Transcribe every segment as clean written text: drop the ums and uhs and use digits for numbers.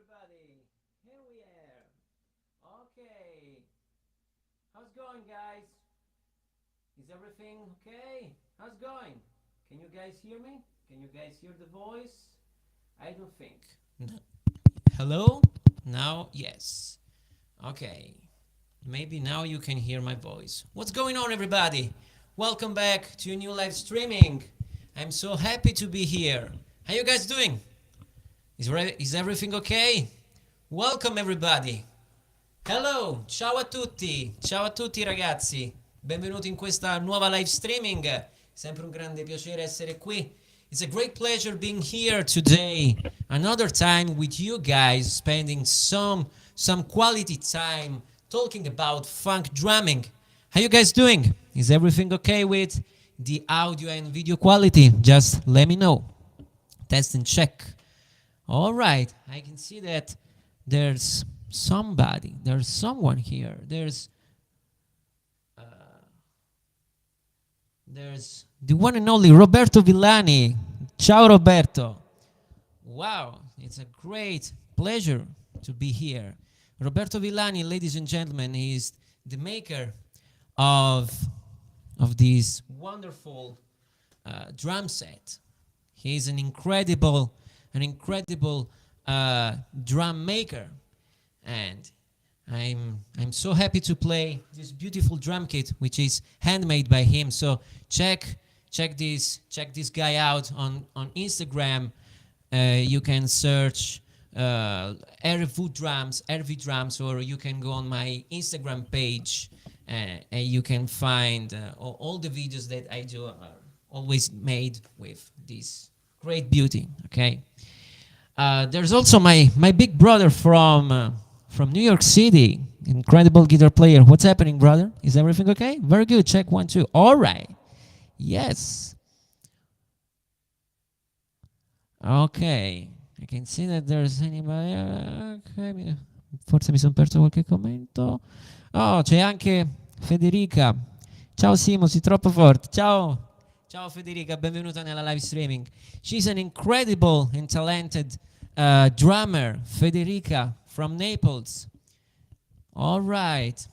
everybody. Here we are. Okay. How's going, guys? Is everything okay? How's going? Can you guys hear me? Can you guys hear the voice? I don't think. No. Hello? Now, yes. Okay. Maybe now you can hear my voice. What's going on, everybody? Welcome back to a new live streaming. I'm so happy to be here. How you guys doing? Is everything okay? Welcome everybody. Hello, ciao a tutti ragazzi. Benvenuti in questa nuova live streaming. Sempre un grande piacere essere qui. It's a great pleasure being here today. Another time with you guys, spending some quality time talking about funk drumming. How you guys doing? Is everything okay with the audio and video quality? Just let me know. Test and check. All right, I can see that there's someone here. There's the one and only Roberto Villani. Ciao, Roberto. Wow, it's a great pleasure to be here. Roberto Villani, ladies and gentlemen, is the maker of this wonderful drum set. He's an incredible drum maker, and I'm so happy to play this beautiful drum kit, which is handmade by him. So check this guy out on Instagram. You can search RV drums, or you can go on my Instagram page, and you can find all the videos that I do are always made with this great beauty. Okay. There's also my big brother from New York City, incredible guitar player. What's happening, brother? Is everything okay? Very good. Check 1, 2. All right. Yes. Ok. I can see that there's anybody. Okay. Forse mi sono perso qualche commento. Oh, c'è anche Federica. Ciao Simo, sei troppo forte. Ciao. Ciao Federica, benvenuta nella live streaming. She's an incredible and talented drummer, Federica from Naples. All right.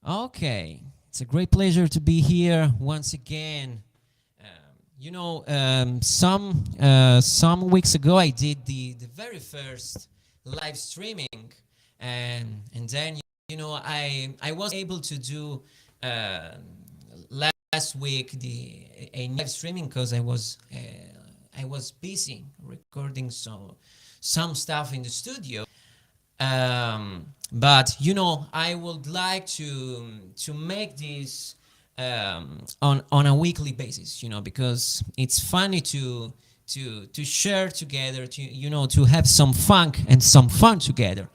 Okay. It's a great pleasure to be here once again. Some weeks ago I did the very first live streaming, and then I was able to do last week a live streaming because I was busy recording some stuff in the studio. But I would like to make this on a weekly basis, because it's funny to share together, to have some funk and some fun together,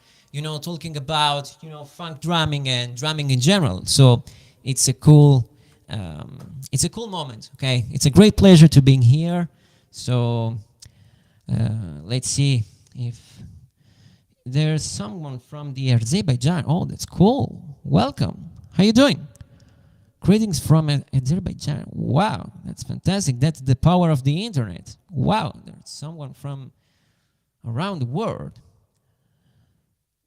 talking about funk drumming and drumming in general. So it's a cool moment. Okay, it's a great pleasure to being here. So let's see if there's someone from the Azerbaijan. Oh, that's cool. Welcome. How you doing? Greetings from Azerbaijan. Wow, that's fantastic. That's the power of the internet. Wow, there's someone from around the world.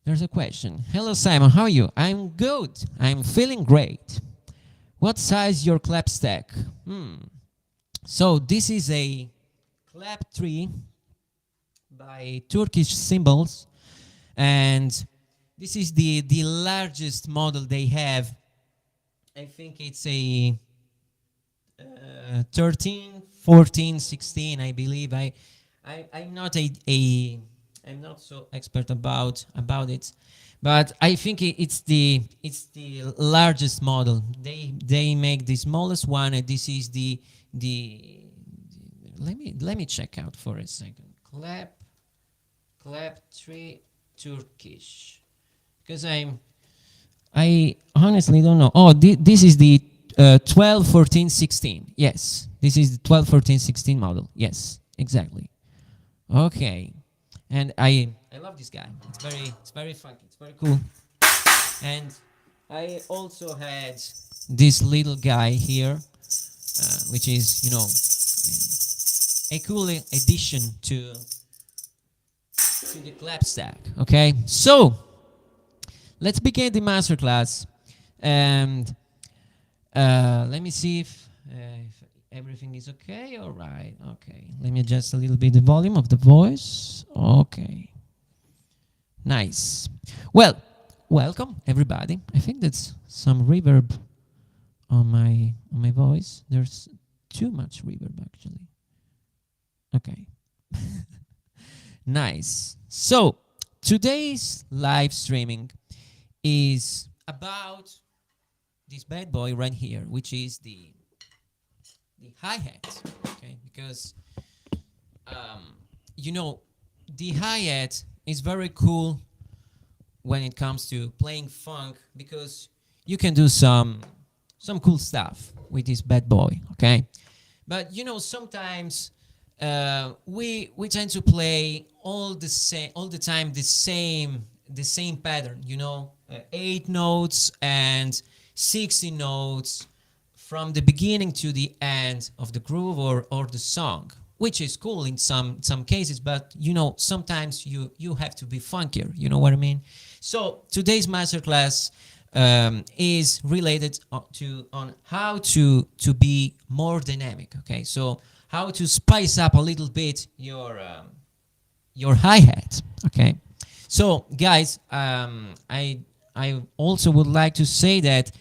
There's a question. Hello, Simon. How are you? I'm good. I'm feeling great. What size your clap stack? So this is a clap tree by Turkish Cymbals, and this is the largest model they have. I think it's a 13, 14, 16. I believe. I'm not I'm not so expert about it, but I think it's the largest model. They make the smallest one, and this is the let me check out for a second. Clap tree Turkish, because I honestly don't know. Oh, this is the 12, 14, 16. Yes, this is the 12, 14, 16 model. Yes, exactly. Okay, and I love this guy. It's very funky. It's very cool. And I also had this little guy here, which is a cool addition to to the clap stack. Okay, so let's begin the masterclass, and let me see if everything is okay. All right. Okay. Let me adjust a little bit the volume of the voice. Okay. Nice. Well, welcome everybody. I think that's some reverb on my voice. There's too much reverb actually. Okay. Nice. So today's live streaming is about this bad boy right here, which is the hi-hat. Okay, because you know, the hi-hat is very cool when it comes to playing funk, because you can do some cool stuff with this bad boy. Okay, but you know, sometimes we tend to play all the time the same pattern. You know, 8 notes and 60 notes from the beginning to the end of the groove or the song, which is cool in some cases, but you know, sometimes you have to be funkier. You know what I mean? So today's masterclass is related on how to be more dynamic. Okay, so how to spice up a little bit your hi-hat. Okay, so guys, I also would like to say that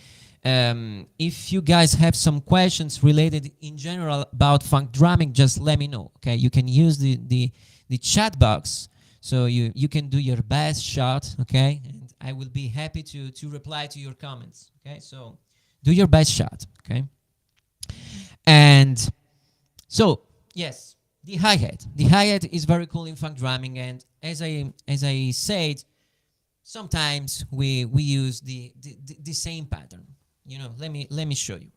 if you guys have some questions related in general about funk drumming, just let me know. Okay, you can use the chat box, so you can do your best shot. Okay, and I will be happy to reply to your comments. Okay, so do your best shot. Okay, and so yes, the hi-hat. The hi-hat is very cool in funk drumming, and as I said, sometimes we use the same pattern. You know, let me show you.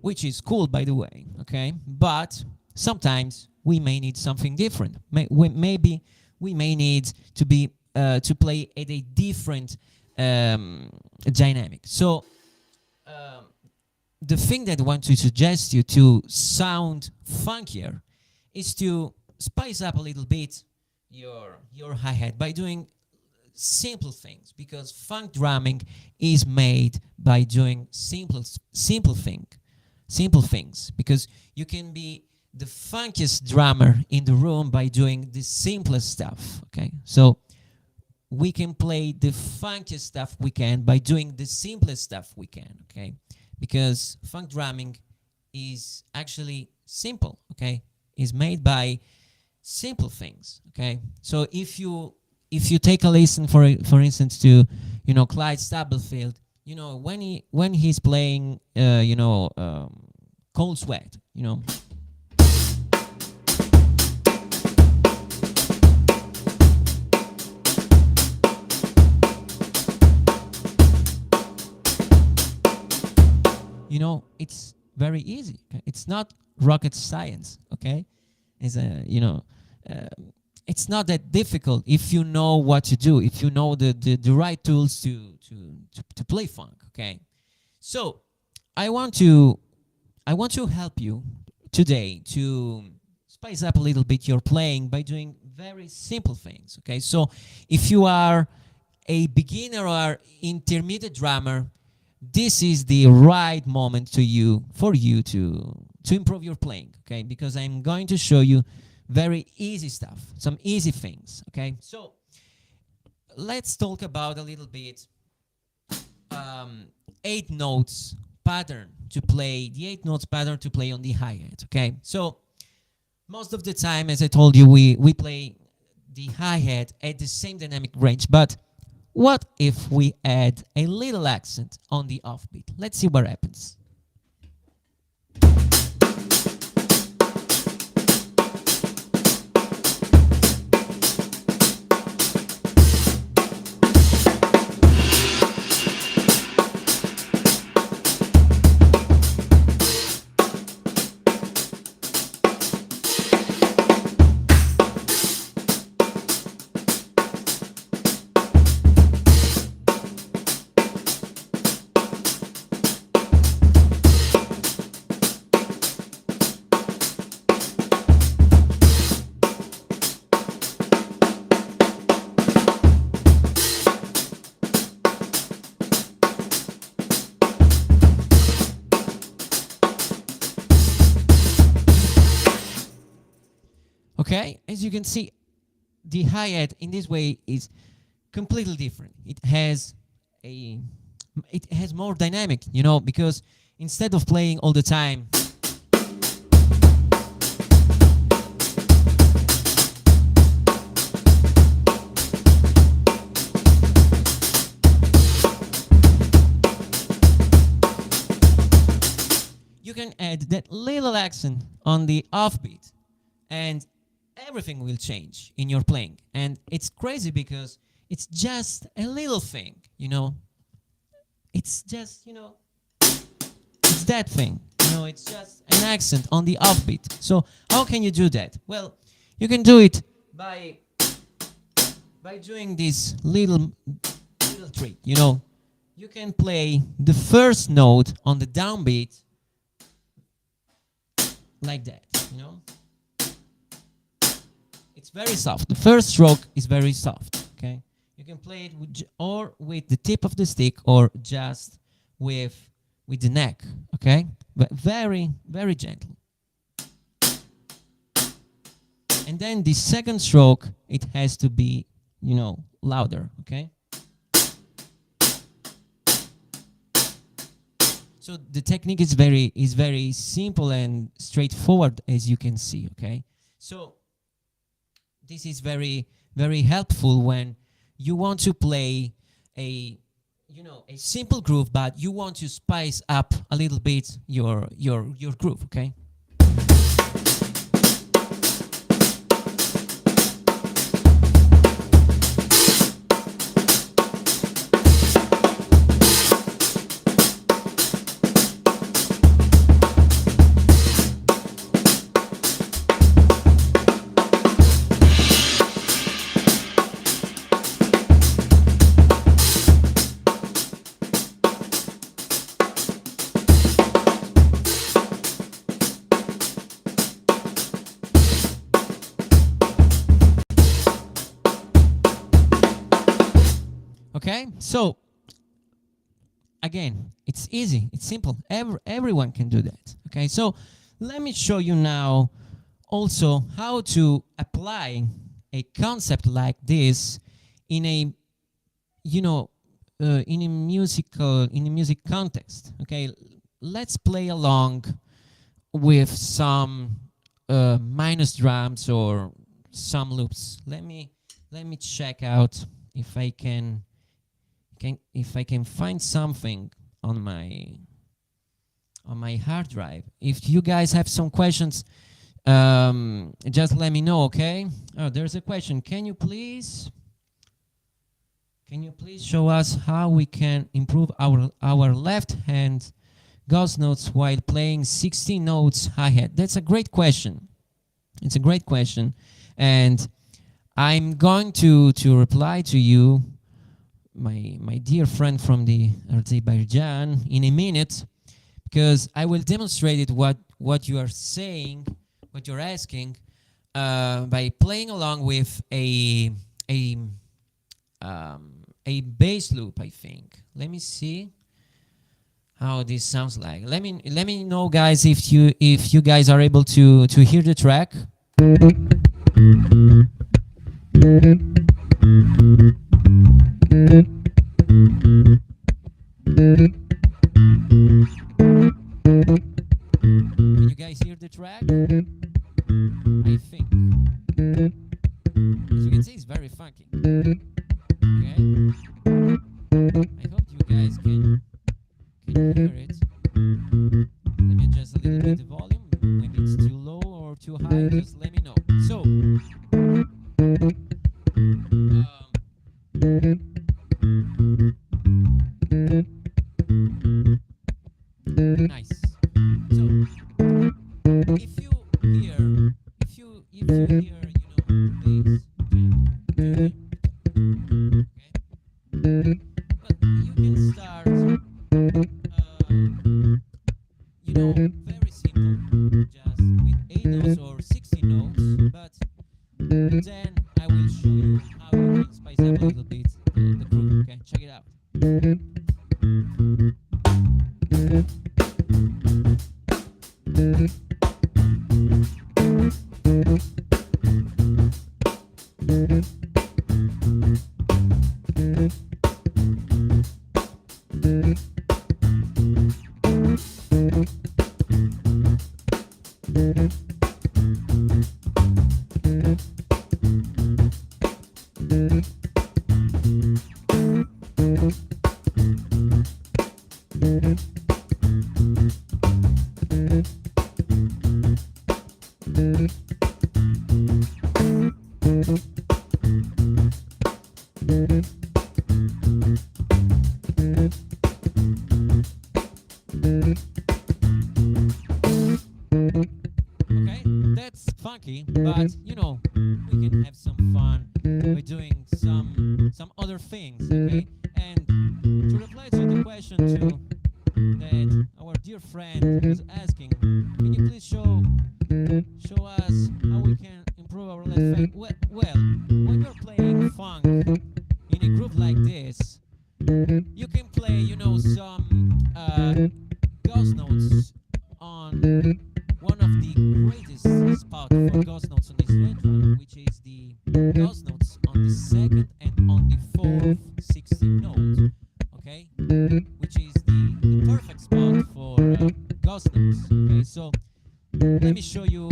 Which is cool, by the way, okay? But sometimes we may need something different. Maybe we may need to be to play at a different dynamic. So the thing that I want to suggest you to sound funkier is to spice up a little bit your hi-hat by doing simple things, because funk drumming is made by doing simple things, because you can be the funkiest drummer in the room by doing the simplest stuff. Okay, so we can play the funkiest stuff we can by doing the simplest stuff we can. Okay, because funk drumming is actually simple. Okay, is made by simple things. Okay, so if you take a listen, for instance, to Clyde Stubblefield, when he's playing Cold Sweat, it's very easy. Okay? It's not rocket science. Okay, it's it's not that difficult if you know what to do, if you know the right tools to play funk. Okay, so I want to help you today to spice up a little bit your playing by doing very simple things. Okay, so if you are a beginner or intermediate drummer, this is the right moment for you to improve your playing. Okay, because I'm going to show you very easy stuff, some easy things. Okay, so let's talk about a little bit 8 notes pattern to play, the 8 notes pattern to play on the hi-hat. Okay, so most of the time, as I told you, we play the hi-hat at the same dynamic range, but what if we add a little accent on the offbeat? Let's see what happens. Okay, as you can see, the hi-hat in this way is completely different. It has more dynamic, you know, because instead of playing all the time, you can add that little accent on the offbeat, and everything will change in your playing. And it's crazy because it's just a little thing, you know. It's just, you know, it's that thing. You know, it's just an accent on the offbeat. So how can you do that? Well, you can do it by doing this little trick, you know. You can play the first note on the downbeat like that, you know. It's very soft. The first stroke is very soft, okay? You can play it with the tip of the stick or just with the neck, okay? But very, very gentle. And then the second stroke, it has to be, you know, louder, okay? So the technique is very simple and straightforward, as you can see, okay? So this is very, very helpful when you want to play a simple groove, but you want to spice up a little bit your groove, okay? Okay, so again, it's easy, it's simple. Everyone can do that. Okay, so let me show you now also how to apply a concept like this in a, you know, in a music context. Okay, let's play along with some minus drums or some loops. Let me check out if I can find something on my hard drive. If you guys have some questions, just let me know, okay? Oh, there's a question. Can you please show us how we can improve our left hand ghost notes while playing 16 notes hi-hat? That's a great question. It's a great question, and I'm going to reply to you, my dear friend from the Azerbaijan, in a minute, because I will demonstrate it what you are saying, what you're asking, by playing along with a bass loop. I think. Let me see how this sounds like. Let me know, guys, if you guys are able to hear the track. Can you guys hear the track? I think. As you can see, it's very funky. Okay. I hope you guys can hear it. Let me adjust a little bit the volume. Maybe it's too low or too high. Just let me know. So. Nice. So if you hear, you know, the bass, okay? But you can start, you know, very simple, just with 8 notes or 16 notes. But then I will show you how you can spice up a little bit the groove. Okay, check it out. Okay, that's funky, but you know, we can have some fun by doing some other things, okay? And to reply to the question too that our dear friend was asking, can you please show us how we can improve our left hand? Well, when you're playing funk in a group like this, you can play, you know, some ghost notes on one of the greatest spots for ghost notes on this instrument, which is the ghost notes on the second and on the fourth 16 note, okay, which is the perfect spot for ghost notes. Okay, so let me show you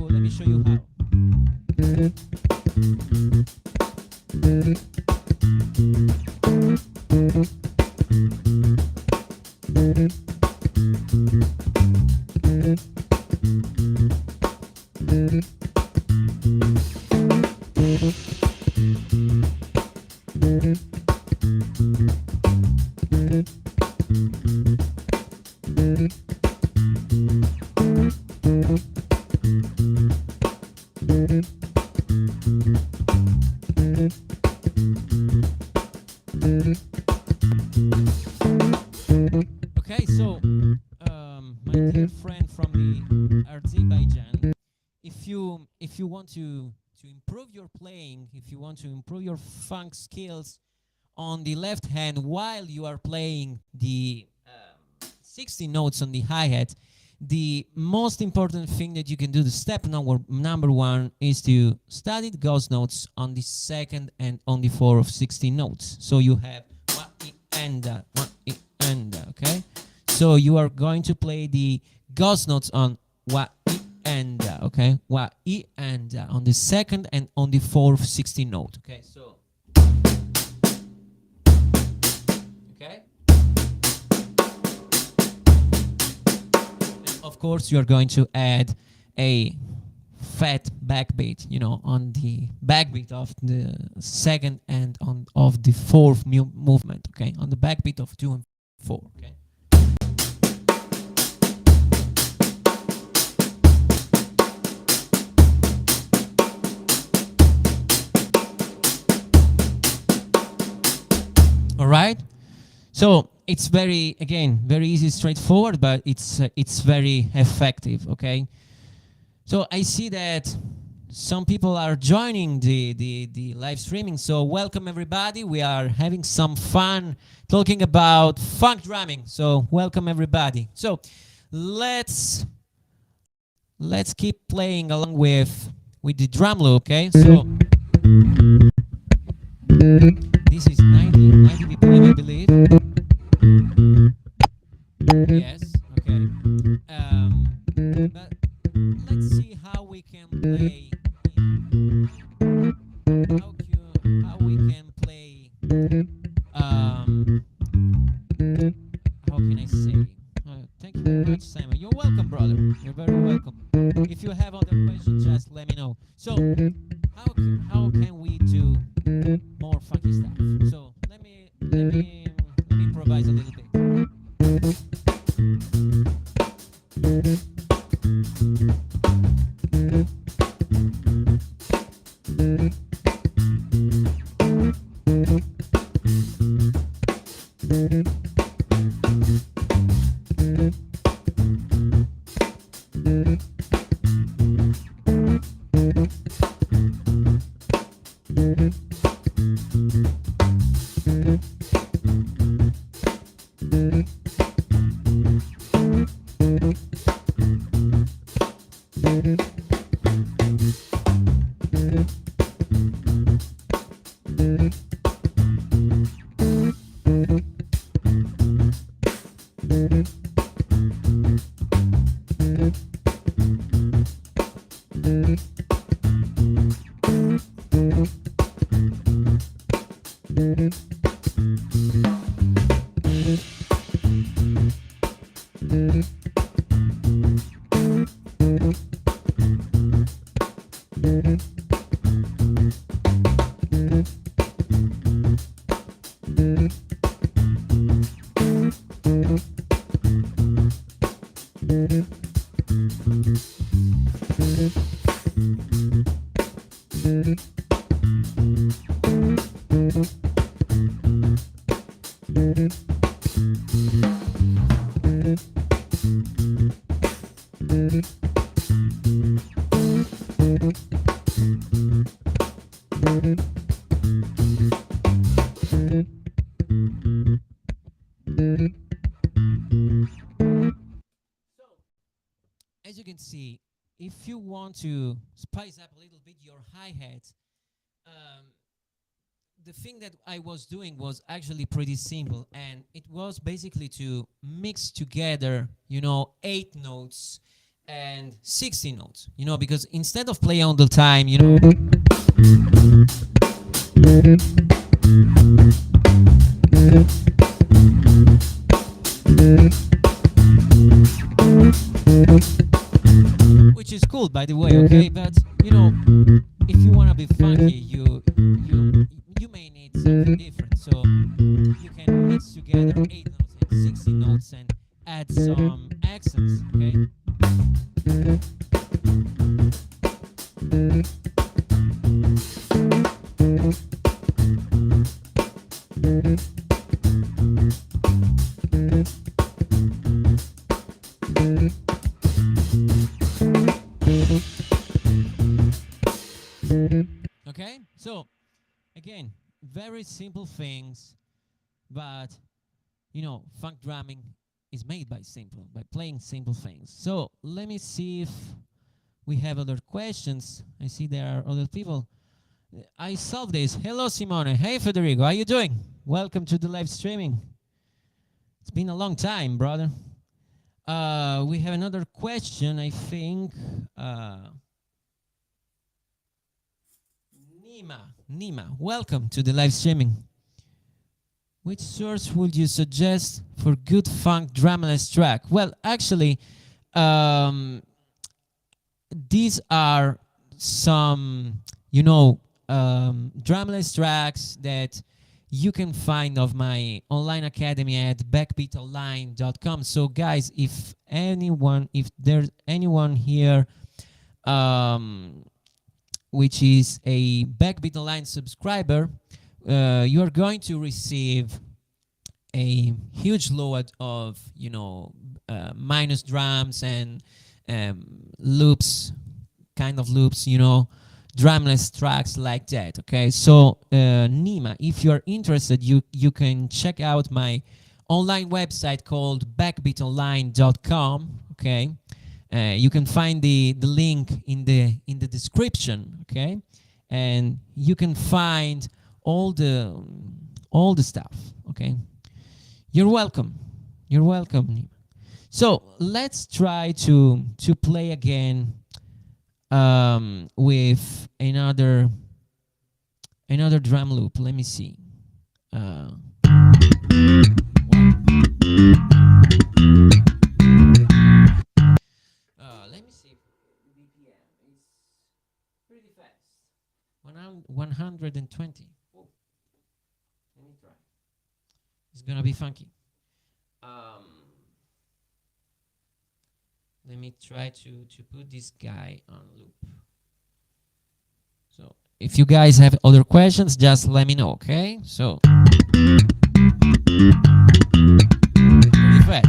how. Okay, so my dear friend from the Azerbaijan, if you want to improve your playing, if you want to improve your funk skills on the left hand while you are playing the 60 notes on the hi-hat, the most important thing that you can do, the step number one, is to study the ghost notes on the second and on the fourth 16 notes. So you have wa, I, and, okay? So you are going to play the ghost notes on wa, I, and, okay? Wa, I, and, on the second and on the fourth 16 note, okay? So, okay? Of course, you are going to add a fat backbeat, you know, on the backbeat of the second and of the fourth movement, okay, on the backbeat of 2 and 4, okay. All right. So it's very easy, straightforward, but it's very effective, okay? So I see that some people are joining the live streaming, so welcome everybody. We are having some fun talking about funk drumming, so welcome everybody. So let's keep playing along with the drum loop, okay? So this is 90 BPM, I believe. Yes, okay. But let's see how we can play. How we can play. How can I say? Thank you very much, Simon. You're welcome, brother. You're very welcome. If you have other questions, just let me know. So, how can we do more funky stuff? So let me improvise a little bit. As you can see, if you want to spice up a little bit your hi-hat, the thing that I was doing was actually pretty simple, and it was basically to mix together, 8 notes and 16 notes, because instead of playing all the time, which is cool, by the way, okay, but if you want to be funky, you may need something different, so you can mix together 8 notes and 16 notes and add some accents, okay. Okay, so again, very simple things, but funk drumming is made by playing simple things. So let me see if we have other questions. I see there are other people. I solved this. Hello, Simone. Hey, Federico. How you doing? Welcome to the live streaming. It's been a long time, brother. We have another question, I think. Nima, welcome to the live streaming. Which source would you suggest for good funk drumless track? Well, actually, these are some, drumless tracks that you can find of my online academy at backbeatonline.com. So guys, if there's anyone here which is a Backbeat Online subscriber, you are going to receive a huge load of minus drums and loops, drumless tracks like that. Okay, so Nima, if you're interested, you can check out my online website called backbeatonline.com. Okay, you can find the link in the description. Okay, and you can find all the stuff. Okay, you're welcome. You're welcome, Nima. So let's try to play again with another drum loop. Let me see. Let me see. BPM. It's pretty fast. 120. Oh. Let me try. It's gonna be funky. Let me try to put this guy on loop. So if you guys have other questions, just let me know, okay? So pretty fast.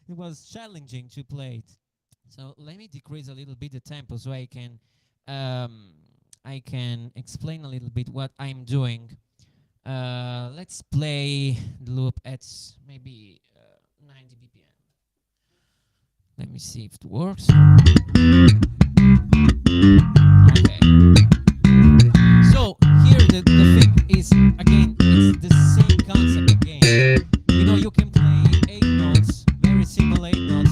It was challenging to play it. So let me decrease a little bit the tempo so I can explain a little bit what I'm doing. Let's play the loop at maybe 90 BPM. Let me see if it works. Okay. So here the thing is, again, it's the same concept again. You know, you can play 8 notes, very simple 8 notes.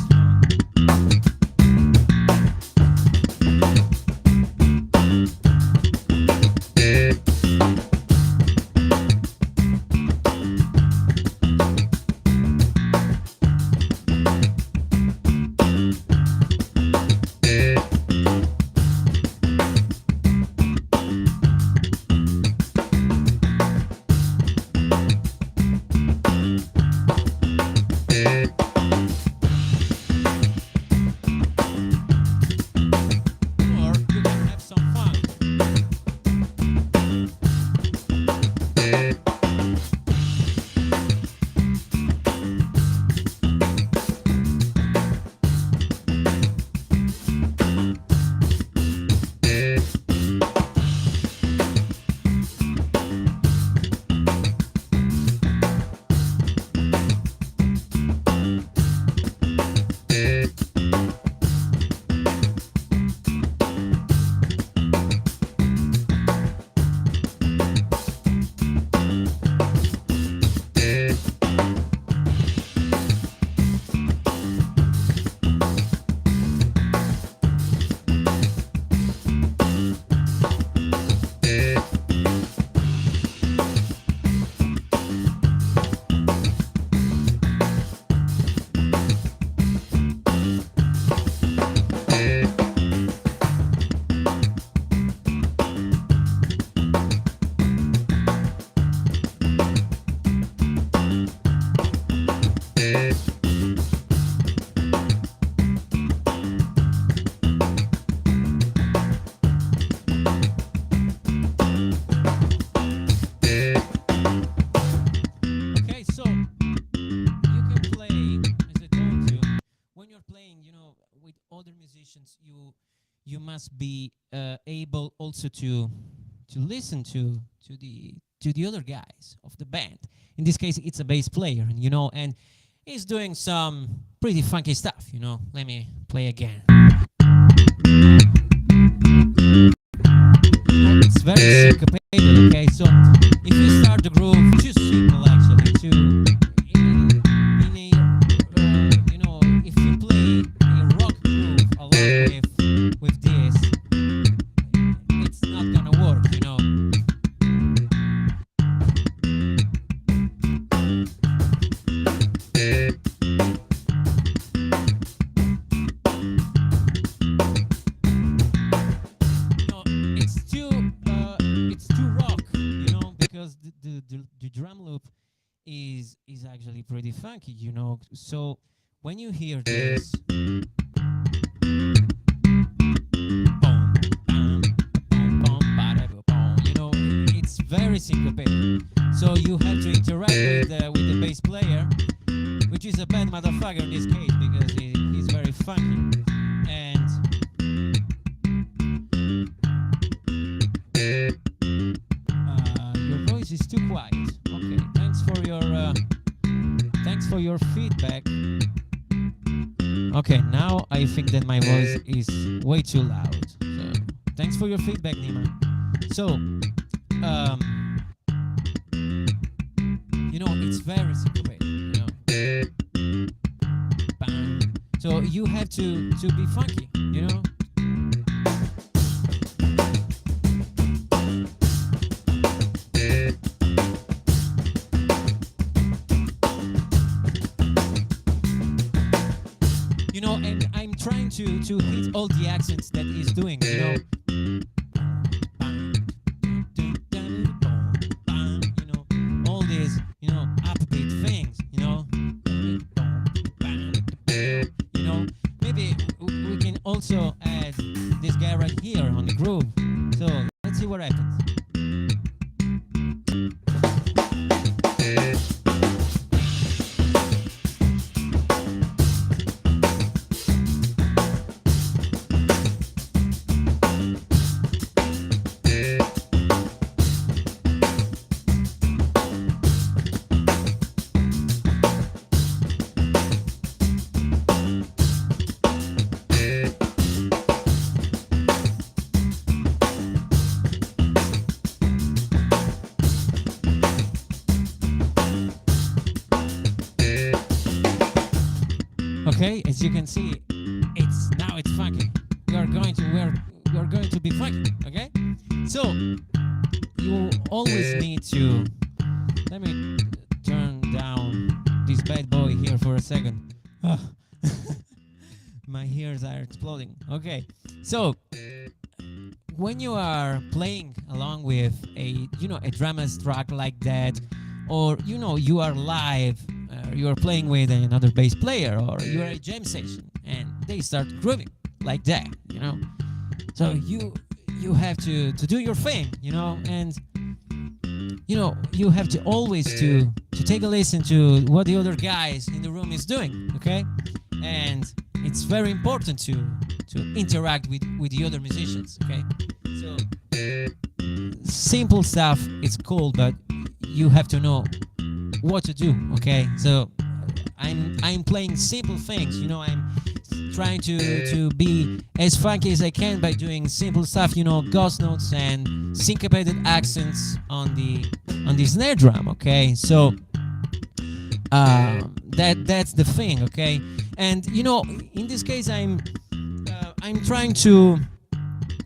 You must be able also to listen to the other guys of the band. In this case, it's a bass player, you know, and he's doing some pretty funky stuff, you know. Let me play again. It's very syncopated, okay? So if you start the groove, too simple actually, too. You know, if you play a rock groove along with this, it's not gonna work, you know. It's too rock, you know, because the drum loop is actually pretty funky, you know. So when you hear this, you know, it's very syncopated. So you have to interact with the bass player, which is a bad motherfucker in this case because he's very funky. And your voice is too quiet. Okay, thanks for your thanks for your feedback. Okay, now I think that my voice is way too loud. So thanks for your feedback, Nima. So, it's very syncopated, Bang. So you have to be funky, and I'm trying to hit all the accents that he's doing, all these, upbeat things, maybe we can also add this guy right here on the groove. So let's see what happens. Okay, as you can see, it's funky. We're going to be funky. Okay, so you always need to. Let me turn down this bad boy here for a second. Oh. My ears are exploding. Okay, so when you are playing along with a drummer's track like that, or you are live. You are playing with another bass player, or you are a jam session, and they start grooving like that, So you have to do your thing, and you have to always to take a listen to what the other guys in the room is doing, okay? And it's very important to interact with the other musicians, okay? So simple stuff is cool, but you have to know what to do, okay? So I'm playing simple things, I'm trying to be as funky as I can by doing simple stuff, ghost notes and syncopated accents on the snare drum, okay? So that's the thing, okay? And in this case I'm trying to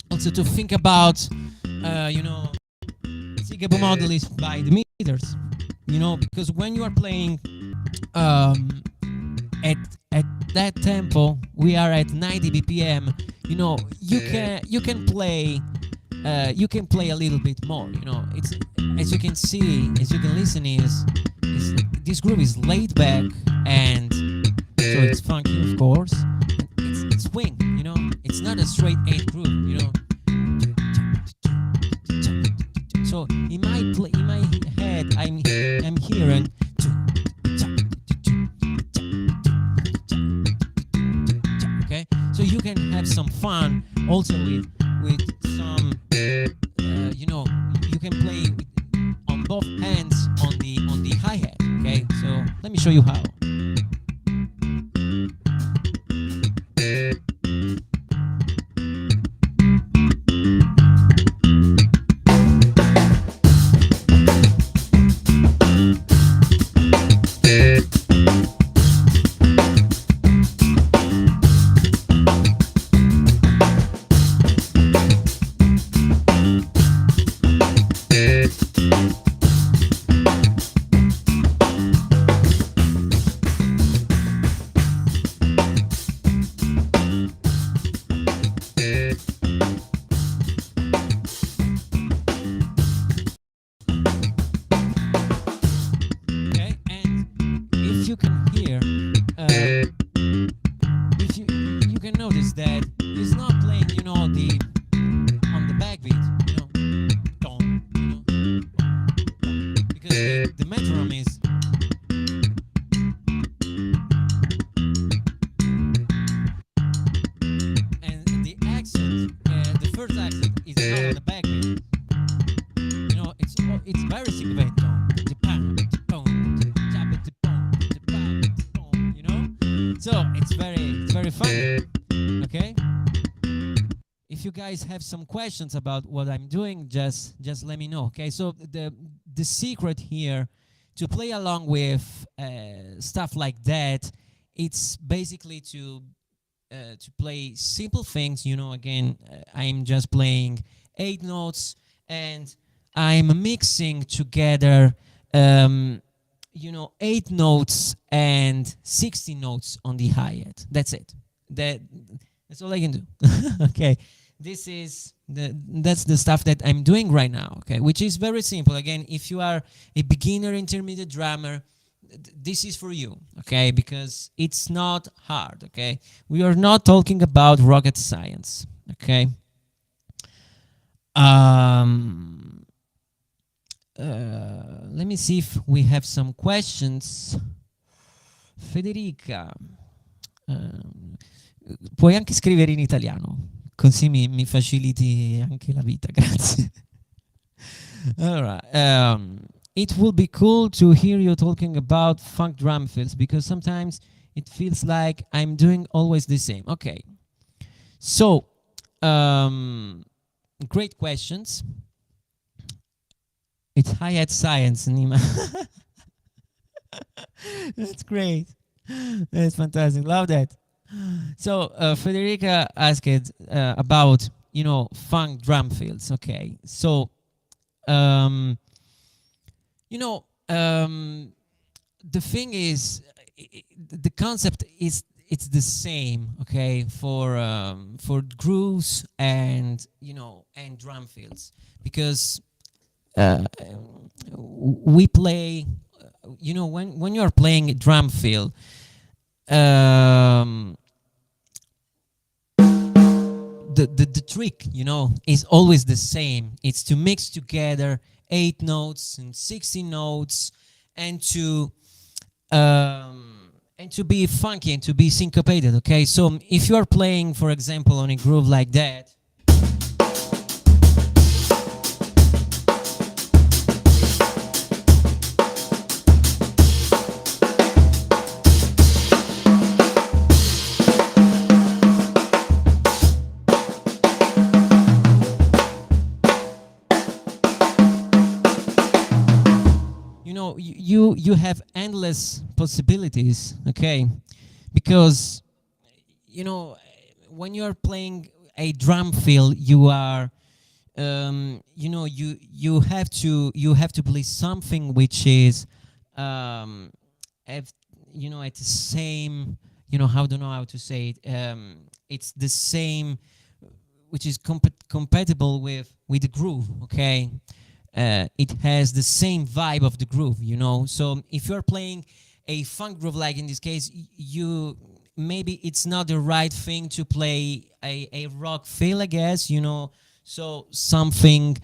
also to think about Sigabo model is by the meters, because when you are playing at that tempo, we are at 90 BPM. You can play a little bit more. It's as you can see, as you can listen, is this groove is laid back, and so it's funky, of course. And it's swing. It's not a straight 8 groove. So in my head, I'm hearing. Okay, so you can have some fun also with some. You can play on both hands on the hi-hat. Okay, so let me show you how. So it's very fun. Okay. If you guys have some questions about what I'm doing, just let me know. Okay. So the secret here to play along with stuff like that, it's basically to play simple things. You know, again, I'm just playing 8 notes and I'm mixing together, you know, 8 notes and 16 notes on the hi-hat. That's it. That's all I can do. Okay, that's the stuff that I'm doing right now. Okay, which is very simple. Again, if you are a beginner, intermediate drummer, this is for you. Okay, because it's not hard. Okay, we are not talking about rocket science. Okay. Let me see if we have some questions. Federica, puoi anche scrivere in italiano, così mi faciliti anche la vita, grazie. All right. It will be cool to hear you talking about funk drum fills because sometimes it feels like I'm doing always the same. Okay. So, great questions. It's hi-hat science, Nima. That's great. That's fantastic. Love that. So Federica asked about, you know, funk drum fills. Okay. So, you know, the thing is, the concept is it's the same. Okay, for grooves and, you know, and drum fills, because we play, you know, when you are playing a drum fill, the trick, you know, is always the same. It's to mix together 8 notes and 16 notes, and to be funky and to be syncopated. Okay, so if you are playing, for example, on a groove like that, you have endless possibilities. Okay, because, you know, when you are playing a drum fill, you are, you know, you have to play something which is, you know, at the same, you know, how do I know how to say it, it's the same, which is compatible with the groove. Okay, it has the same vibe of the groove, you know. So if you're playing a funk groove, like in this case, you maybe it's not the right thing to play a rock fill, I guess, you know. So something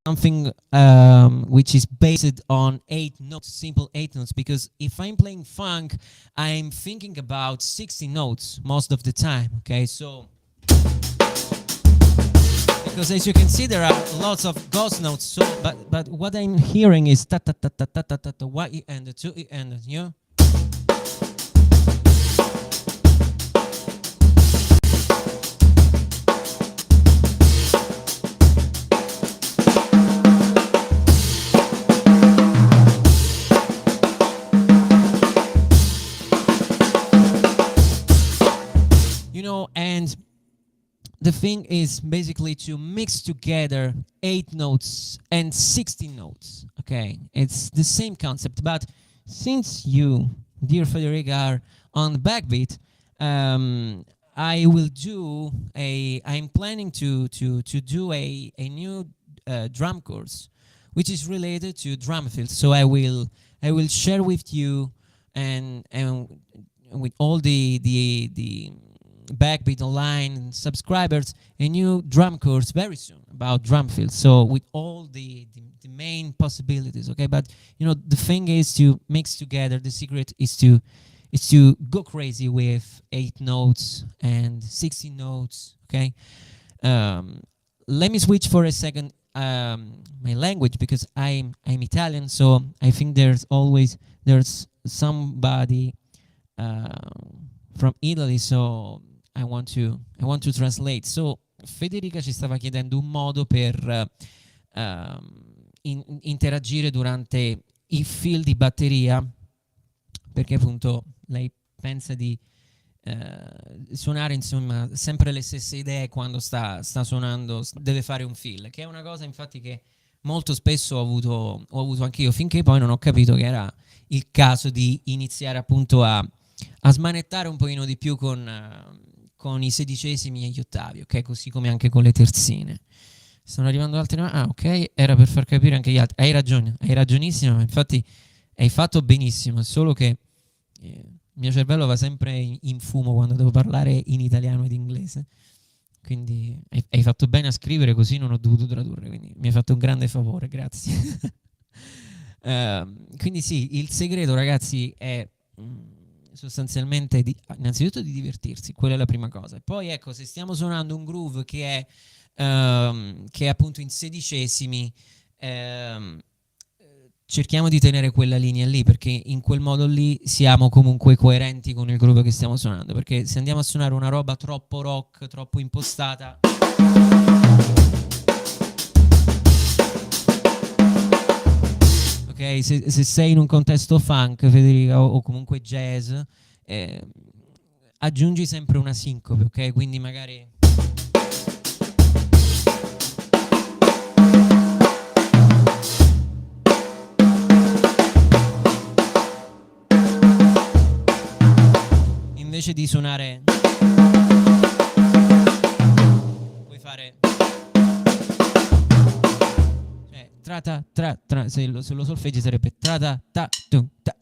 something which is based on 8 notes, simple 8 notes, because if I'm playing funk, I'm thinking about 60 notes most of the time. Okay, so because as you can see, there are lots of ghost notes. So, but what I'm hearing is ta ta ta ta ta ta ta ta, 1 E and 2 E and, you know. You know, and the thing is basically to mix together 8 notes and 16 notes. Okay, it's the same concept, but since you, dear Federica, are on the backbeat, I will do I'm planning to do a new drum course, which is related to drum fills. So I will share with you and with all the Backbeat Online subscribers a new drum course very soon about drum fills. So with all the main possibilities. Okay, but you know, the thing is to mix together. The secret is to go crazy with 8 notes and 16 notes. Okay, let me switch for a second my language, because I'm Italian, so I think there's somebody from Italy, so I want to translate. So Federica ci stava chiedendo un modo per interagire durante i fill di batteria, perché appunto lei pensa di suonare insomma sempre le stesse idee quando sta suonando, deve fare un fill, che è una cosa infatti che molto spesso ho avuto anch'io, finché poi non ho capito che era il caso di iniziare appunto a smanettare un pochino di più con i sedicesimi e gli ottavi, ok? Così come anche con le terzine. Stanno arrivando altre. Ah, ok, era per far capire anche gli altri. Hai ragione, hai ragionissimo, infatti hai fatto benissimo, solo che il mio cervello va sempre in fumo quando devo parlare in italiano ed inglese. Quindi hai fatto bene a scrivere, così non ho dovuto tradurre, quindi mi hai fatto un grande favore, grazie. Quindi sì, il segreto, ragazzi, è sostanzialmente innanzitutto di divertirsi, quella è la prima cosa. E poi ecco, se stiamo suonando un groove che è appunto in sedicesimi, cerchiamo di tenere quella linea lì, perché in quel modo lì siamo comunque coerenti con il groove che stiamo suonando, perché se andiamo a suonare una roba troppo rock, troppo impostata, ok, se sei in un contesto funk, Federica, o comunque jazz, aggiungi sempre una sincope, ok? Quindi magari invece di suonare puoi fare, cioè se lo solfeggi sarebbe tra ta ta tum ta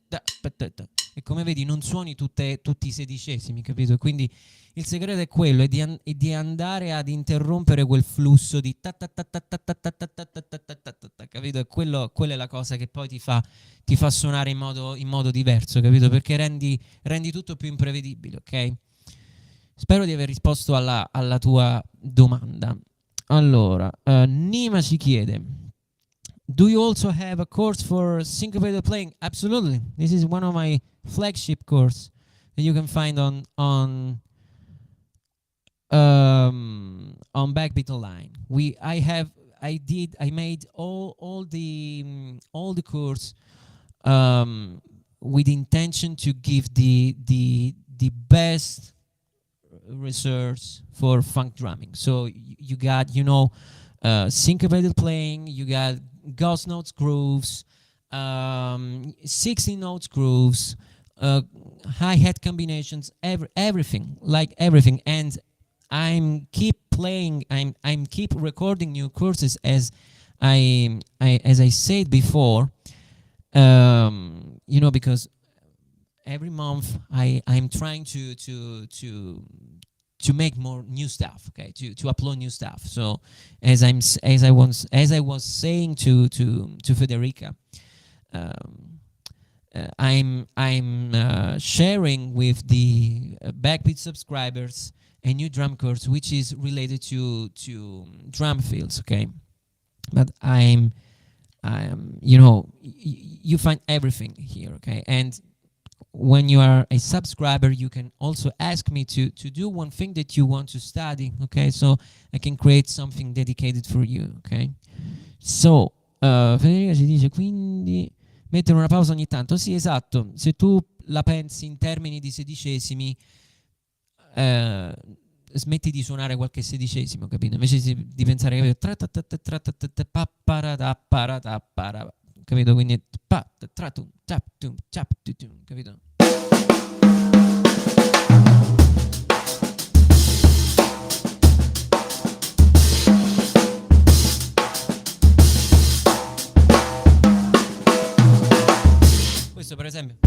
ta ta ta. E come vedi non suoni tutti i sedicesimi, capito? Quindi il segreto è quello, è di andare ad interrompere quel flusso di ta ta ta ta ta ta ta ta ta ta ta ta ta, capito? E quella è la cosa che poi ti fa suonare in modo diverso, capito? Perché rendi tutto più imprevedibile, ok? Spero di aver risposto alla tua domanda. Allora, Nima ci chiede: do you also have a course for syncopated playing? Absolutely. This is one of my flagship course that you can find on Backbeat Online. I made all the course with intention to give the best research for funk drumming. So you got syncopated playing, you got ghost notes grooves, 16 notes grooves, hi-hat combinations, everything, and I'm keep recording new courses as I said before, because every month I'm trying to make more new stuff, okay, to upload new stuff. So as I was saying to Federica, I'm sharing with the Backbeat subscribers a new drum course which is related to drum fills, okay? But you find everything here, okay? And when you are a subscriber, you can also ask me to do one thing that you want to study, okay? So I can create something dedicated for you, okay? So, Federica ci dice, quindi mettere una pausa ogni tanto. Sì, esatto. Se tu la pensi in termini di sedicesimi, smetti di suonare qualche sedicesimo, capito? Invece di pensare, capito? Quindi capito? Questo per esempio.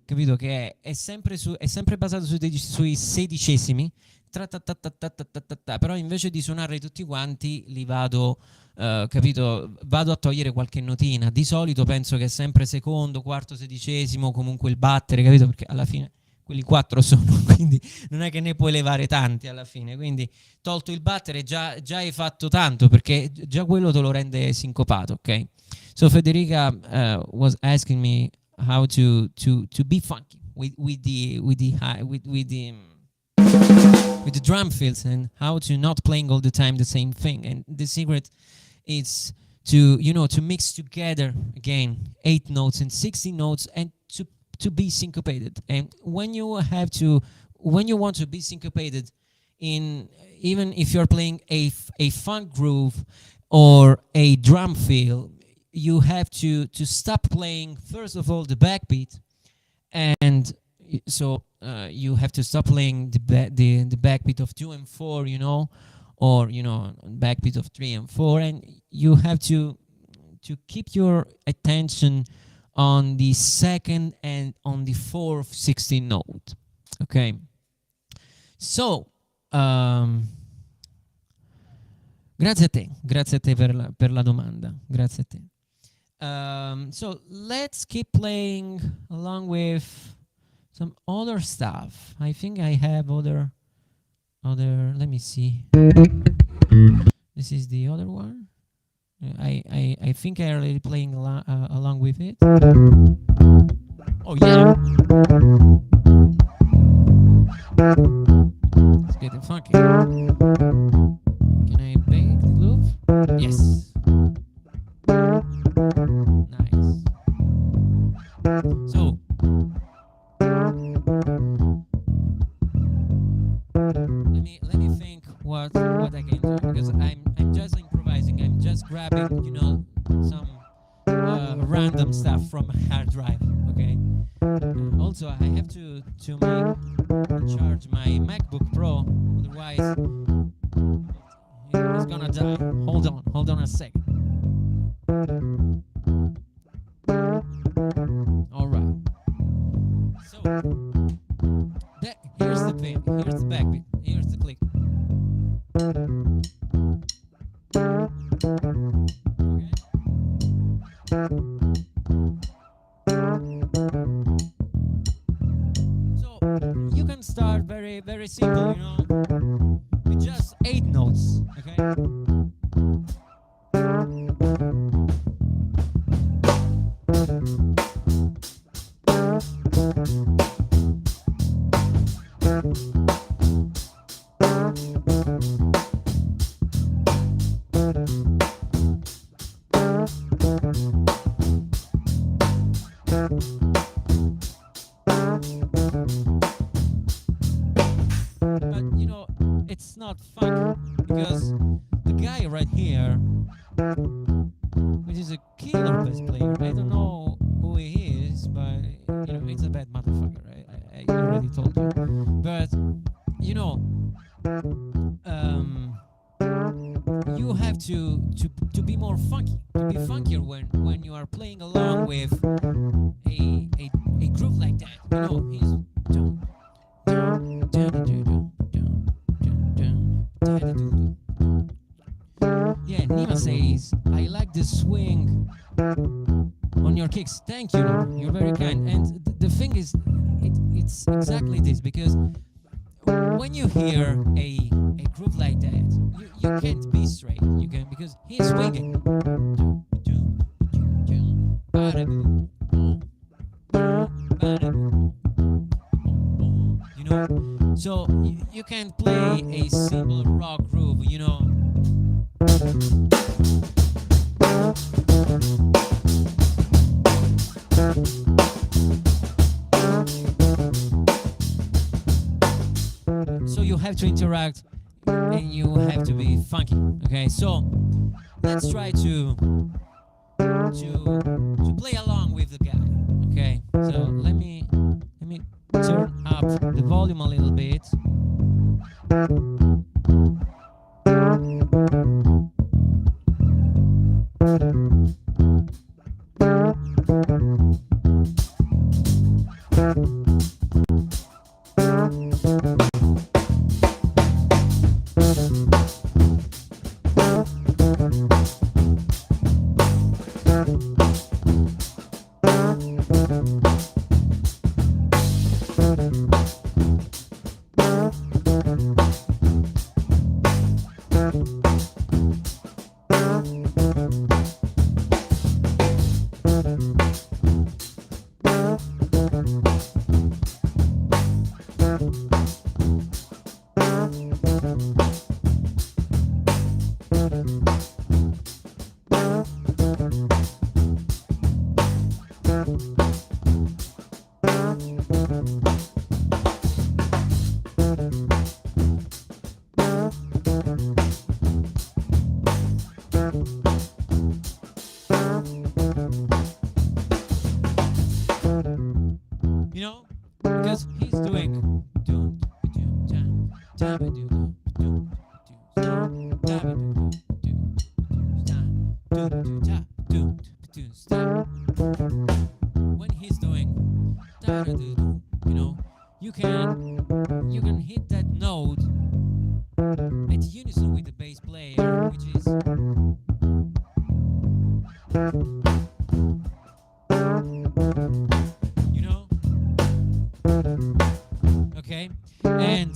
Capito che è sempre basato sui sedicesimi, però invece di suonarli tutti quanti li vado, capito, vado a togliere qualche notina. Di solito penso che è sempre secondo, quarto, sedicesimo, comunque il battere, capito? Perché alla fine quelli 4 sono, quindi non è che ne puoi levare tanti alla fine, quindi tolto il battere già hai fatto tanto, perché già quello te lo rende sincopato, ok? So Federica was asking me how to be funky with the drum fills, and how to not playing all the time the same thing. And the secret is to mix together again 8 notes and 16 notes, and to be syncopated. And when you want to be syncopated, in even if you're playing a funk groove or a drum fill, you have to stop playing first of all the backbeat, and so you have to stop playing the backbeat of 2 and 4, or backbeat of 3 and 4, and you have to keep your attention on the second and on the fourth 16 note. Okay, so grazie a te per la domanda, grazie a te. So let's keep playing along with some other stuff. I think I have other, let me see. This is the other one. I think I already playing along with it. Oh yeah. It's getting funky. Can I break the loop? Yes. Nice. So let me think what I can do, because I'm just improvising. I'm just grabbing some random stuff from a hard drive. Okay. Also, I have to charge my MacBook Pro, otherwise it's gonna die. Hold on a second. All right. So here's the beat, here's the backbeat, here's the click. So you can start very, very simple, with just 8 notes, okay? It's not fun, because the guy right here, which is a killer bass player, I don't know who he is, but it's a bad motherfucker. I already told you. But you have to be more funky, to be funkier when you are playing along with a groove like that. He's yeah, Nima says, I like the swing on your kicks. Thank you, you're very kind. And the thing is, it's exactly this, because when you hear a groove like that, you can't be straight. You can, because he's swinging. So you can't play a simple rock groove, So you have to interact, and you have to be funky. Okay, so let's try to play along with the guy. Okay, so let me turn up the volume a little bit. You know, because he's doing when he's doing, you know, you can hit that note at unison with the bass player, which is you know, okay, and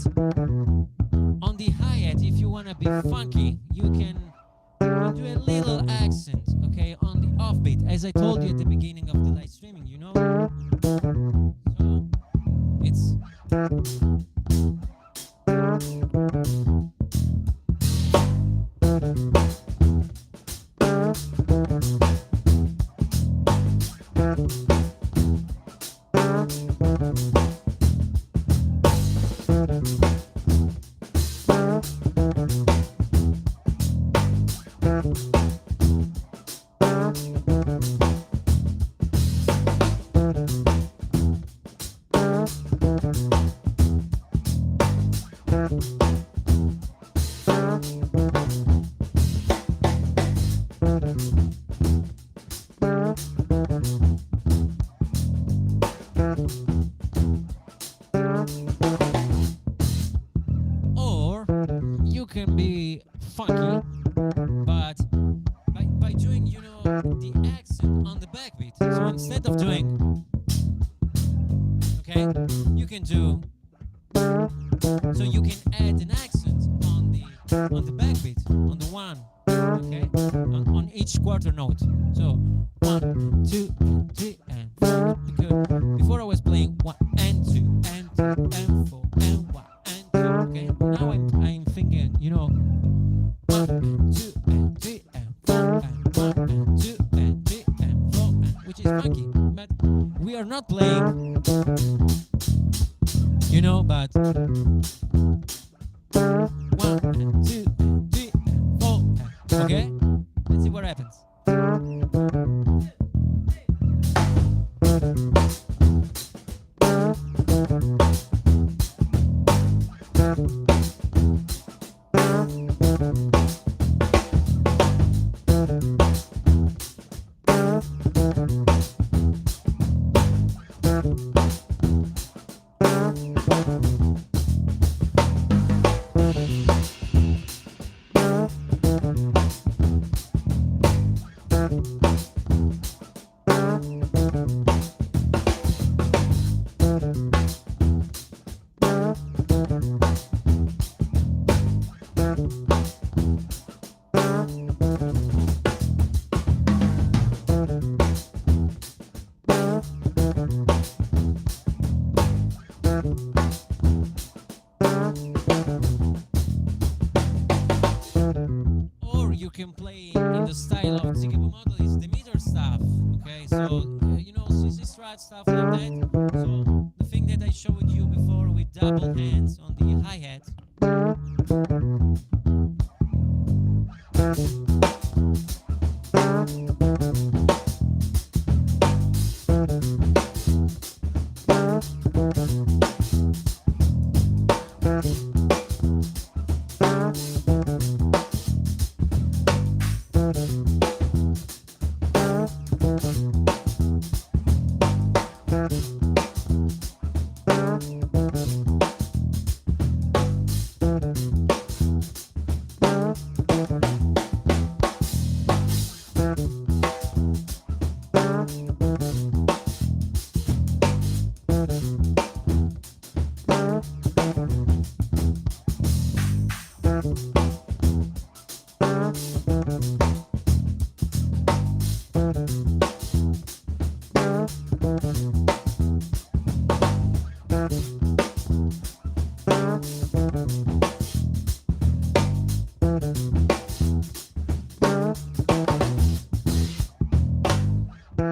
on the hi-hat, if you want to be funky, you can do a little accent, okay, on the offbeat, as I told you at the beginning of the live streaming, you know. So it's or you can be funky, but by doing, you know, the accent on the backbeat. So instead of doing, okay, you can do. So you can add an accent on the backbeat, on the one, okay, on each quarter note. So 1, 2, 3, and 4. Because before I was playing 1 and 2 and 2 and 4 and 1 and 2. Okay, now I'm thinking, you know, 1 and 2 and 3 and 4 and 1 and 2 and 3 and 4, which is funky, but we are not playing, you know, but 1 and 2 and 3 and 4. Okay, let's see what happens. Or you can play in the style of Ziggy Model, is the meter stuff, okay? So, you know, CC Strat stuff like that. So, the thing that I showed you before with double hands on the hi-hat.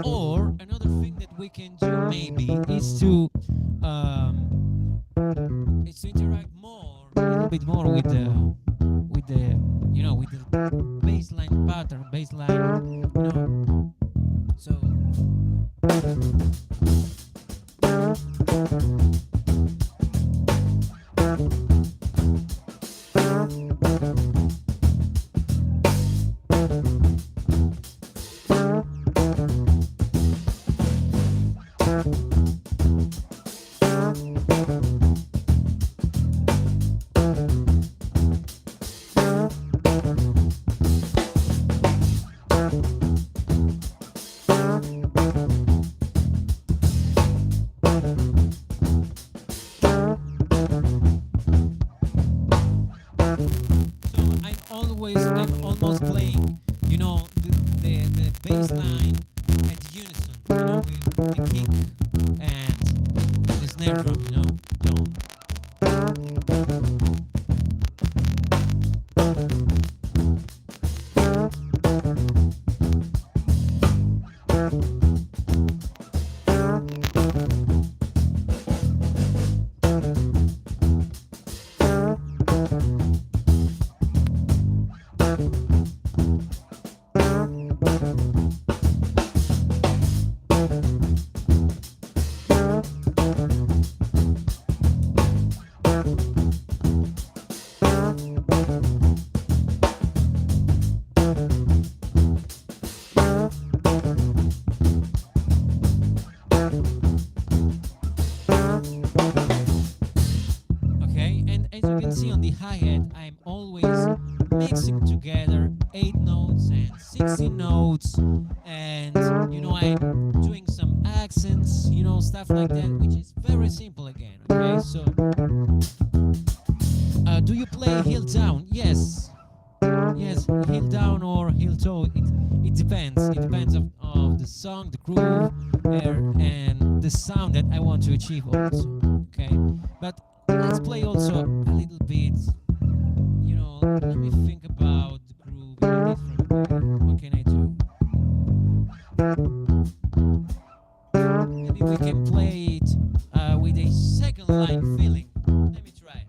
Or another thing that we can do maybe is to interact more, a little bit more with the you know, with the baseline pattern, bass line, So I'm almost playing, the bass line at unison, with the kick and the snare drum, Dum. Okay, and as you can see on the hi-hat, I'm always mixing together 8 notes and 16 notes, and I'm doing some accents, stuff like that, which is very simple again. Okay, so do you play heel down? Yes, heel down or heel toe. It depends. It depends of the song, the groove, and the sound that I want to achieve also. Okay, but let's play also a little bit. Let me think about the groove in a different way. What can I do? Maybe we can play it with a second line feeling. Let me try.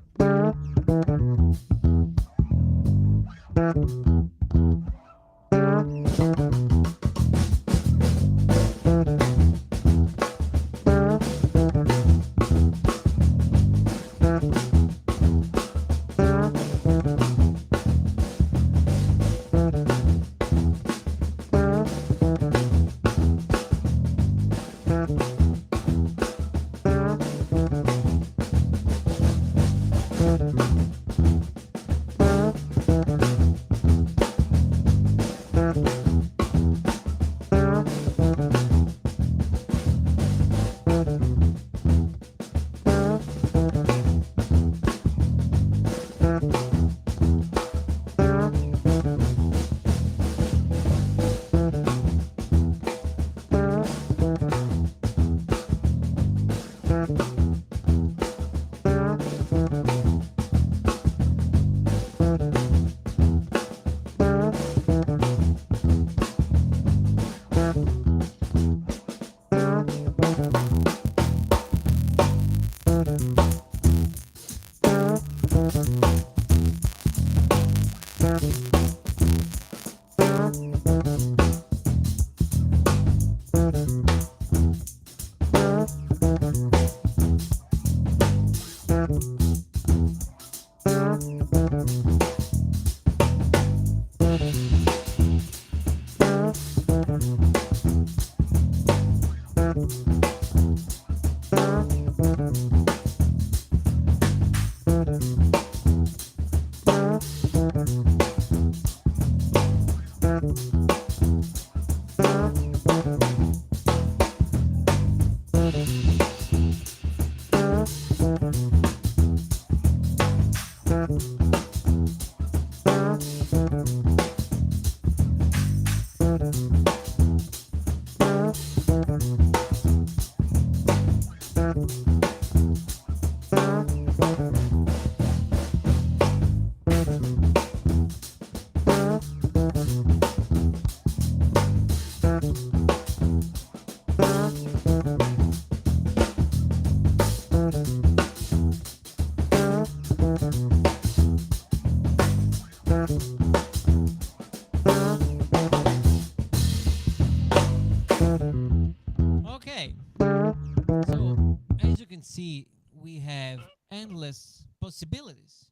have endless possibilities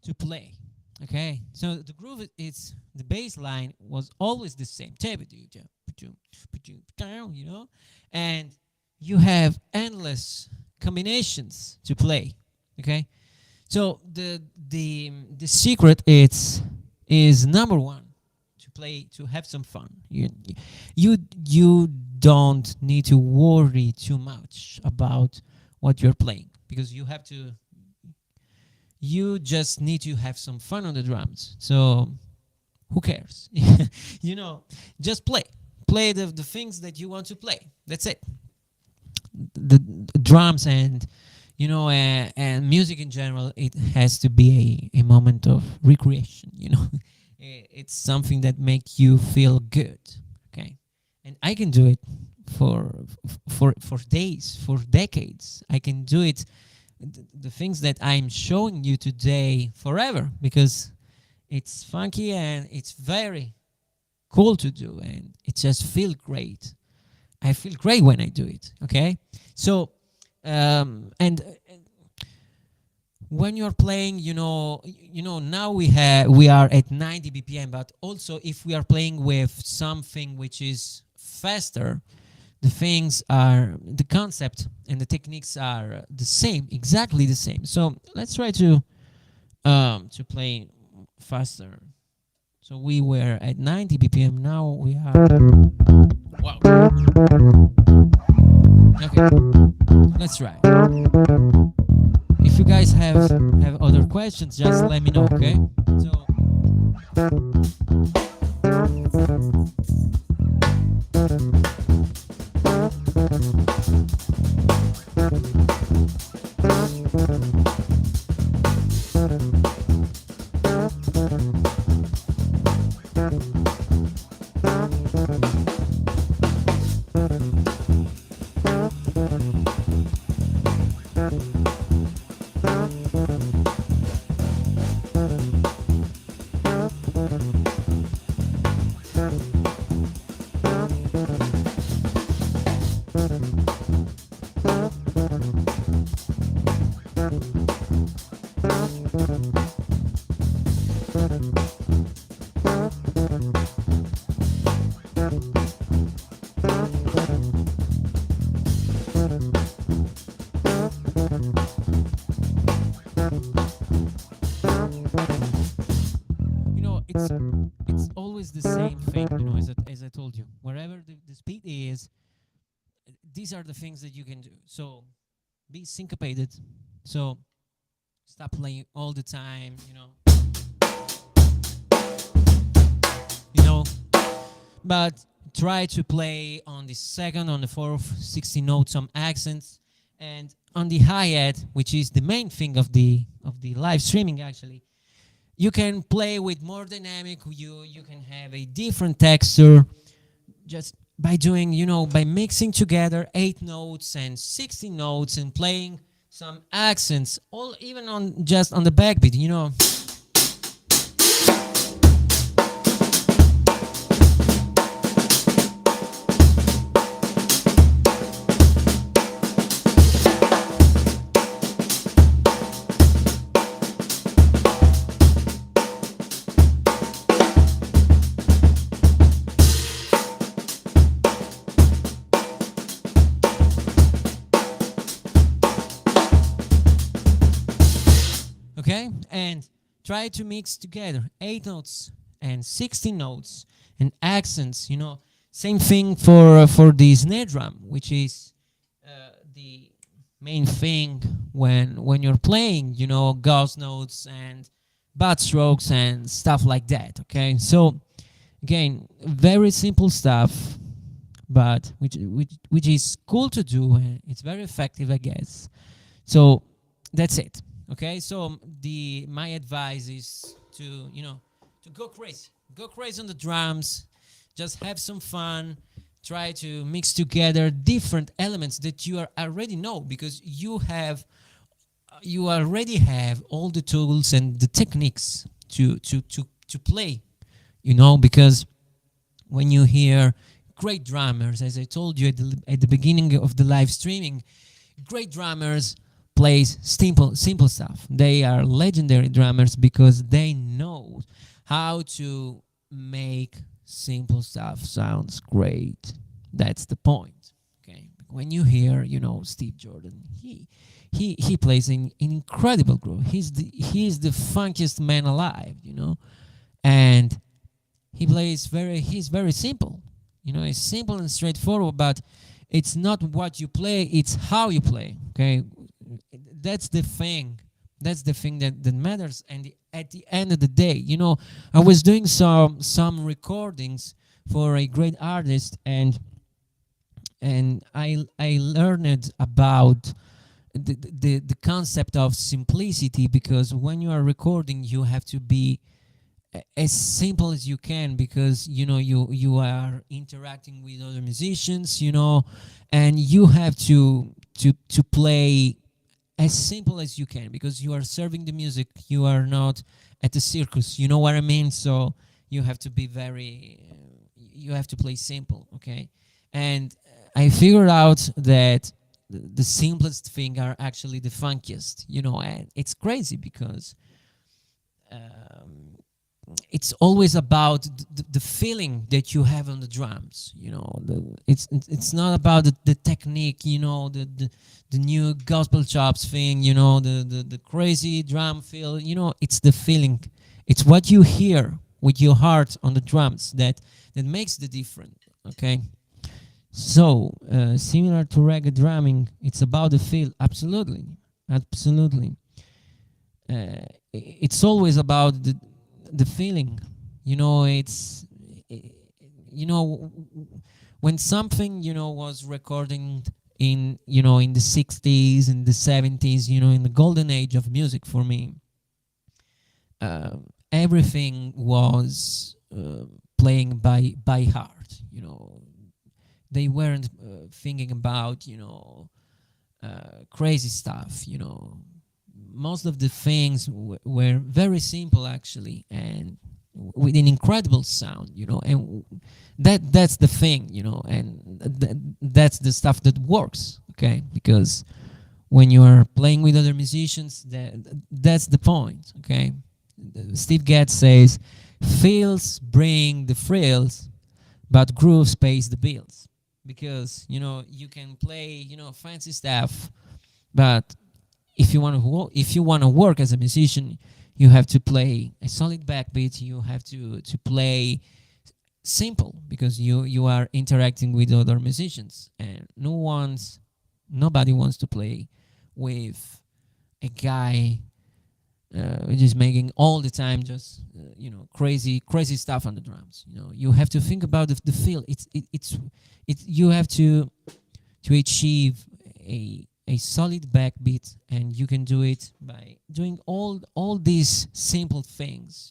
to play. Okay, so the groove is the bass line was always the same, you know, and you have endless combinations to play. Okay, so the secret is number one, to play, to have some fun. You don't need to worry too much about what you're playing, because you just need to have some fun on the drums. So who cares? you know, just play the things that you want to play. That's it. The drums and and music in general, it has to be a moment of recreation. It's something that makes you feel good. Okay, and I can do it for for days, for decades. I can do it, the things that I'm showing you today, forever, because it's funky and it's very cool to do, and it just feels great. I feel great when I do it. Okay, so and when you're playing, now we are at 90 BPM, but also if we are playing with something which is faster, the concept and the techniques are the same, exactly the same. So let's try to play faster. So we were at 90 BPM. Now we are. Wow. Okay, let's try. If you guys have other questions, just let me know. Okay. So. It's always the same thing, as I told you. Wherever the speed is, these are the things that you can do. So be syncopated. So stop playing all the time, but try to play on the second, on the fourth, 16 notes, some accents, and on the hi-hat, which is the main thing of the live streaming. Actually, you can play with more dynamic. You can have a different texture just by doing, by mixing together 8 notes and 16 notes and playing some accents, all even on just on the backbeat. Okay, and try to mix together 8 notes and 16 notes and accents. Same thing for the snare drum, which is the main thing when you're playing. Gauss notes and butt strokes and stuff like that. Okay, so again, very simple stuff, but which is cool to do. It's very effective, I guess. So that's it. Okay, so my advice is to go crazy on the drums, just have some fun, try to mix together different elements that you already know, because you already have all the tools and the techniques to play, because when you hear great drummers, as I told you at the beginning of the live streaming, great drummers plays simple stuff. They are legendary drummers because they know how to make simple stuff sounds great. That's the point. Okay, when you hear, Steve Jordan, he plays in incredible groove. He's the funkiest man alive, and he's very simple. It's simple and straightforward, but it's not what you play, it's how you play. Okay, that's the thing. That's the thing that matters. And at the end of the day, I was doing some recordings for a great artist, and I learned about the concept of simplicity, because when you are recording, you have to be as simple as you can, because you are interacting with other musicians, and you have to play as simple as you can, because you are serving the music. You are not at the circus, you know what I mean? So you have to be you have to play simple. Okay, and I figured out that the simplest thing are actually the funkiest, and it's crazy because it's always about the feeling that you have on the drums. It's not about the technique, the new gospel chops thing, the crazy drum feel. It's the feeling. It's what you hear with your heart on the drums that makes the difference. Okay, so similar to reggae drumming, it's about the feel. Absolutely. It's always about the feeling. It's when something was recording in in the 60s and the 70s, in the golden age of music for me, everything was playing by heart. They weren't thinking about crazy stuff. Most of the things were very simple, actually, and with an incredible sound. And that's the thing. And that's the stuff that works. Okay, because when you are playing with other musicians, that's the point. Okay, Steve Getz says, "Feels bring the thrills, but grooves pays the bills." Because you can play fancy stuff, but if you want to work as a musician, you have to play a solid backbeat. You have to play simple, because you are interacting with other musicians, and nobody wants to play with a guy just making all the time just crazy stuff on the drums. You have to think about the feel. You have to achieve a solid backbeat, and you can do it by doing all these simple things.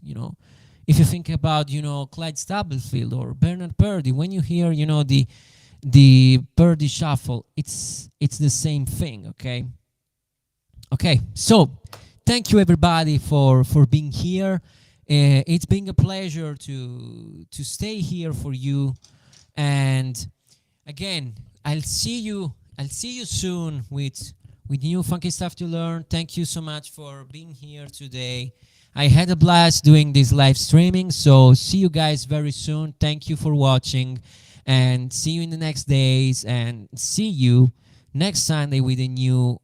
If you think about Clyde Stubblefield or Bernard Purdie, when you hear the Purdie shuffle, it's the same thing. Okay, so thank you everybody for being here. It's been a pleasure to stay here for you, and again, I'll see you soon with new funky stuff to learn. Thank you so much for being here today. I had a blast doing this live streaming, so see you guys very soon. Thank you for watching, and see you in the next days, and see you next Sunday with a new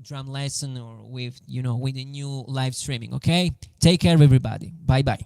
drum lesson, or with a new live streaming. Okay, take care everybody. Bye bye.